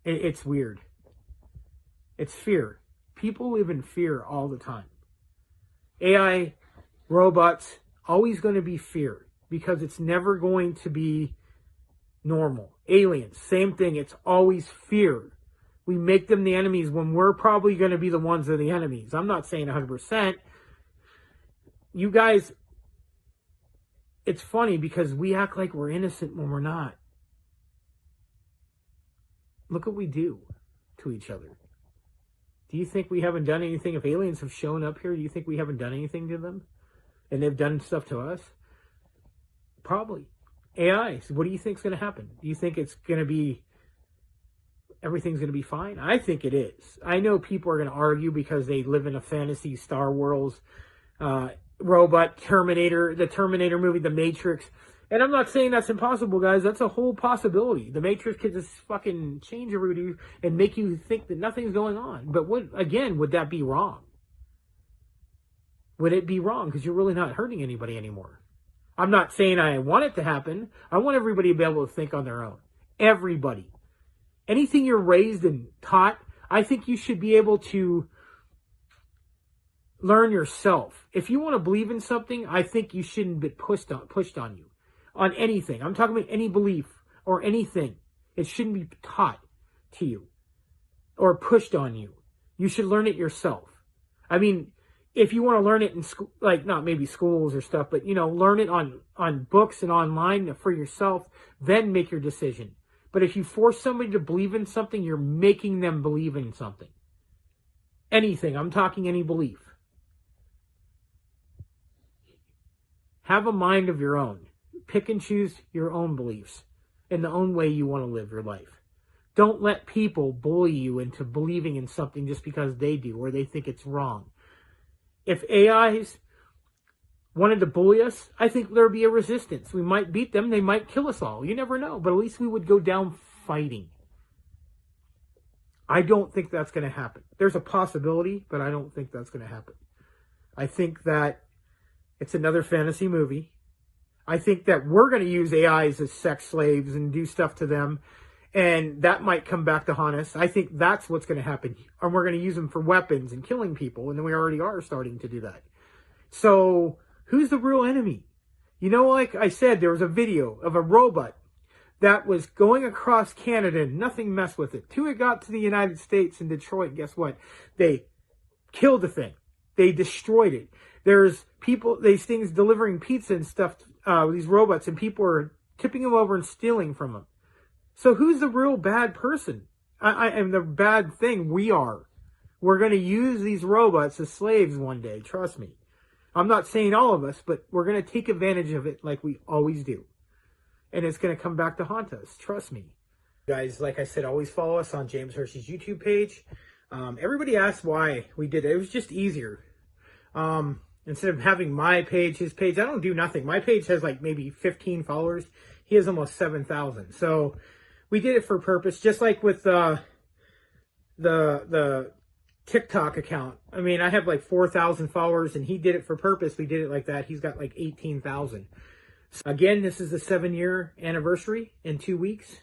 D: It's weird. It's fear. People live in fear all the time. AI, robots, always going to be fear, because it's never going to be normal. Aliens, same thing. It's always fear. We make them the enemies when we're probably going to be the ones that are the enemies. I'm not saying 100%. You guys, it's funny because we act like we're innocent when we're not. Look what we do to each other. Do you think we haven't done anything? If aliens have shown up here, do you think we haven't done anything to them? And they've done stuff to us? Probably. AI, so what do you think is going to happen? Do you think it's going to be everything's going to be fine? I think it is. I know people are going to argue because they live in a fantasy Star Wars, robot, Terminator, the Terminator movie, The Matrix. And I'm not saying that's impossible, guys. That's a whole possibility. The Matrix could just fucking change everybody and make you think that nothing's going on. But would that be wrong? Would it be wrong? Because you're really not hurting anybody anymore. I'm not saying I want it to happen. I want everybody to be able to think on their own. Everybody. Anything you're raised and taught, I think you should be able to learn yourself. If you want to believe in something, I think you shouldn't be pushed on you. On anything. I'm talking about any belief or anything. It shouldn't be taught to you or pushed on you. You should learn it yourself. I mean, if you want to learn it in school, like not maybe schools or stuff, but learn it on books and online for yourself, then make your decision. But if you force somebody to believe in something, you're making them believe in something. Anything. I'm talking any belief. Have a mind of your own. Pick and choose your own beliefs in the own way you want to live your life. Don't let people bully you into believing in something just because they do or they think it's wrong. If AIs wanted to bully us, I think there would be a resistance. We might beat them. They might kill us all. You never know. But at least we would go down fighting. I don't think that's going to happen. There's a possibility, but I don't think that's going to happen. I think that it's another fantasy movie. I think that we're going to use AIs as sex slaves and do stuff to them. And that might come back to haunt us. I think that's what's going to happen. And we're going to use them for weapons and killing people. And then we already are starting to do that. So who's the real enemy? Like I said, there was a video of a robot that was going across Canada and nothing messed with it. Till it got to the United States in Detroit. And guess what? They killed the thing. They destroyed it. There's people, these things delivering pizza and stuff, these robots, and people are tipping them over and stealing from them. So who's the real bad person? I am the bad thing. We are. We're going to use these robots as slaves one day. Trust me. I'm not saying all of us, but we're going to take advantage of it like we always do. And it's going to come back to haunt us. Trust me. Guys, like I said, always follow us on James Hershey's YouTube page. Everybody asked why we did it. It was just easier. Instead of having my page, his page, I don't do nothing. My page has like maybe 15 followers. He has almost 7,000. So we did it for purpose, just like with the TikTok account. I mean, I have like 4,000 followers, and he did it for purpose. We did it like that. He's got like 18,000. So again, this is the 7-year anniversary in 2 weeks.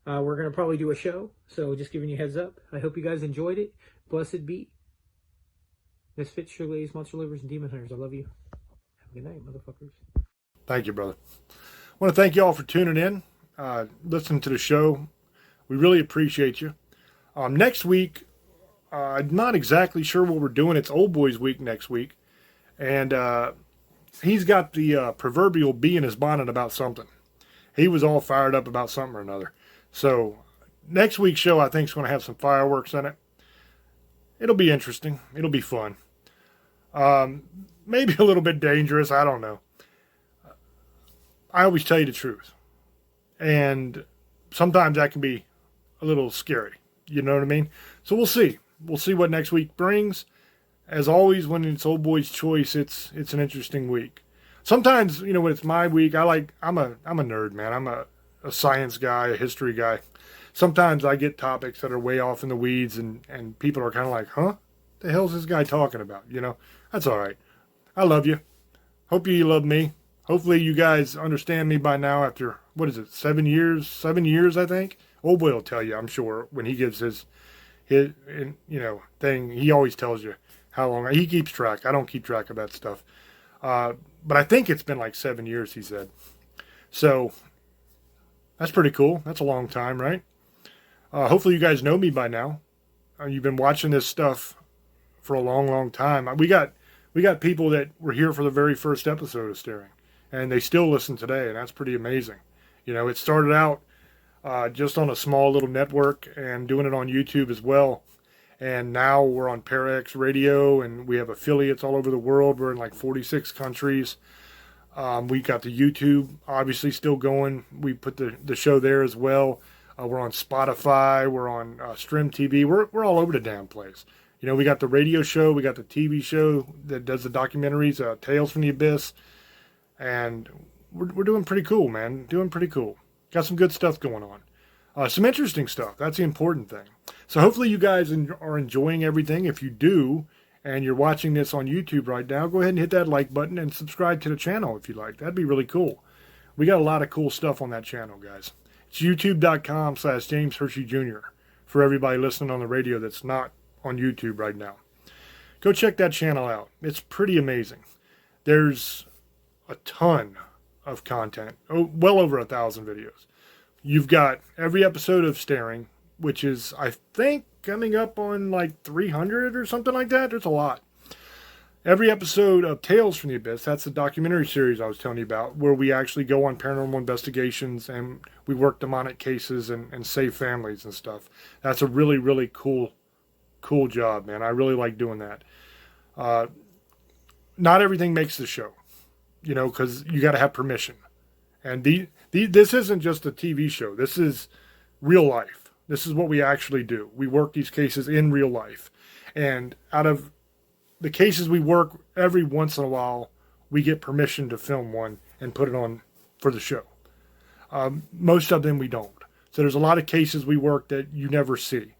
D: We're going to probably do a show, so just giving you a heads up. I hope you guys enjoyed it. Blessed be. Misfits, sugar ladies, monster livers, and demon hunters. I love you. Have a good night, motherfuckers.
B: Thank you, brother. I want to thank you all for tuning in, listening to the show. We really appreciate you. Next week, I'm not exactly sure what we're doing. It's Old Boys Week next week. And he's got the proverbial bee in his bonnet about something. He was all fired up about something or another. So next week's show, I think, is going to have some fireworks in it. It'll be interesting. It'll be fun. Maybe a little bit dangerous. I don't know. I always tell you the truth. And sometimes that can be a little scary. You know what I mean? So we'll see. We'll see what next week brings. As always, when it's Old Boy's Choice, it's an interesting week. Sometimes, when it's my week, I'm a nerd, man. I'm a science guy, a history guy. Sometimes I get topics that are way off in the weeds, and people are kind of like, huh? The hell's this guy talking about? That's all right. I love you. Hope you love me. Hopefully you guys understand me by now after, 7 years? 7 years, I think. Old Boy will tell you, I'm sure, when he gives his thing. He always tells you how long. He keeps track. I don't keep track of that stuff. But I think it's been like 7 years, he said. So that's pretty cool. That's a long time, right? Hopefully you guys know me by now. You've been watching this stuff for a long, long time. We got people that were here for the very first episode of Staring, and they still listen today, and that's pretty amazing. It started out just on a small little network and doing it on YouTube as well. And now we're on Paranormal Radio, and we have affiliates all over the world. We're in like 46 countries. We got the YouTube, obviously, still going. We put the show there as well. We're on Spotify. We're on Stream TV. We're all over the damn place. You know, we got the radio show. We got the TV show that does the documentaries, Tales from the Abyss. And we're doing pretty cool, man. Doing pretty cool. Got some good stuff going on. Some interesting stuff. That's the important thing. So hopefully you guys are enjoying everything. If you do, and you're watching this on YouTube right now, go ahead and hit that like button and subscribe to the channel if you like. That'd be really cool. We got a lot of cool stuff on that channel, guys. It's youtube.com/James Hershey Jr. for everybody listening on the radio that's not on YouTube right now. Go check that channel out. It's pretty amazing. There's a ton of content. Well over 1,000 videos. You've got every episode of Staring, which is, I think, coming up on like 300 or something like that. There's a lot. Every episode of Tales from the Abyss, that's the documentary series I was telling you about, where we actually go on paranormal investigations and we work demonic cases and save families and stuff. That's a really, really cool job, man. I really like doing that. Not everything makes the show, you know, because you got to have permission. And this isn't just a TV show. This is real life. This is what we actually do. We work these cases in real life. And out of the cases we work, every once in a while, we get permission to film one and put it on for the show. Most of them we don't. So there's a lot of cases we work that you never see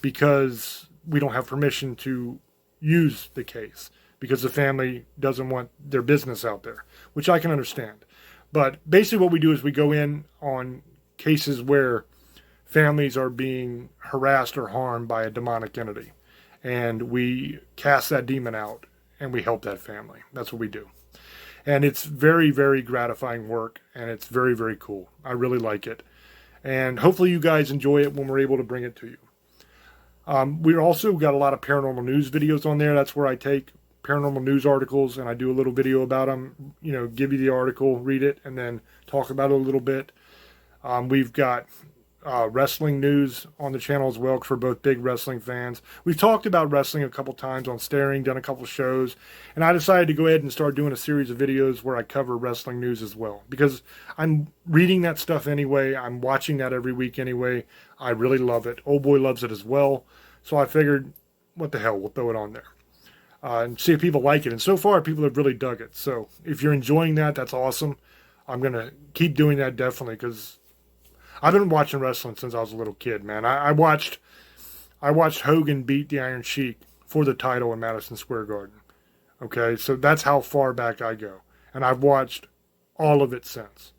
B: because we don't have permission to use the case because the family doesn't want their business out there, which I can understand. But basically what we do is we go in on cases where families are being harassed or harmed by a demonic entity. And we cast that demon out and we help that family. That's what we do. And it's very, very gratifying work. And it's very, very cool. I really like it. And hopefully you guys enjoy it when we're able to bring it to you. We've also got a lot of paranormal news videos on there. That's where I take paranormal news articles and I do a little video about them. You know, give you the article, read it, and then talk about it a little bit. We've got wrestling news on the channel as well for both big wrestling fans. We've talked about wrestling a couple times on Staring, done a couple shows, and I decided to go ahead and start doing a series of videos where I cover wrestling news as well because I'm reading that stuff anyway. I'm watching that every week anyway. I really love it. Old boy loves it as well. So I figured, what the hell, we'll throw it on there and see if people like it. And so far, people have really dug it. So if you're enjoying that, that's awesome. I'm going to keep doing that definitely because I've been watching wrestling since I was a little kid, man. I watched Hogan beat the Iron Sheik for the title in Madison Square Garden. Okay, so that's how far back I go. And I've watched all of it since.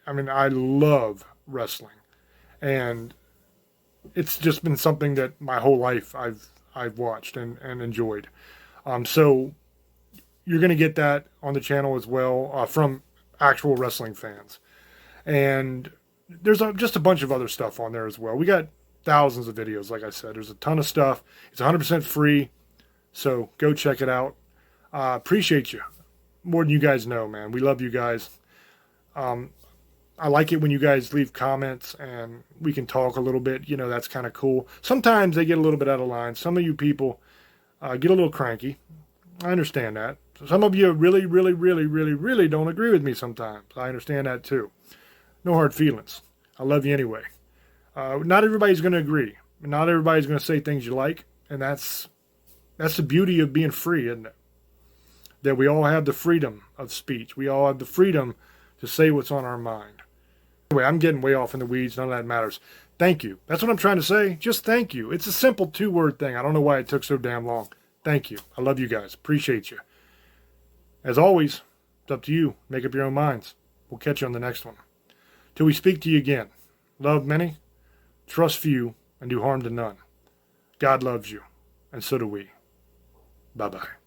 B: I mean, I love wrestling. And it's just been something that my whole life I've watched and enjoyed. So you're going to get that on the channel as well from actual wrestling fans. And there's just a bunch of other stuff on there as well. We got thousands of videos, like I said. There's a ton of stuff. It's 100% free, so go check it out. Appreciate you more than you guys know, man. We love you guys. I like it when you guys leave comments and we can talk a little bit. You know, that's kind of cool. Sometimes they get a little bit out of line. Some of you people get a little cranky. I understand that. Some of you really, really, really, really, really don't agree with me sometimes. I understand that too. No hard feelings. I love you anyway. Not everybody's going to agree. Not everybody's going to say things you like. And that's the beauty of being free, isn't it? That we all have the freedom of speech. We all have the freedom to say what's on our mind. Anyway, I'm getting way off in the weeds. None of that matters. Thank you. That's what I'm trying to say. Just thank you. It's a simple 2-word thing. I don't know why it took so damn long. Thank you. I love you guys. Appreciate you. As always, it's up to you. Make up your own minds. We'll catch you on the next one. Till we speak to you again, love many, trust few, and do harm to none. God loves you, and so do we. Bye-bye.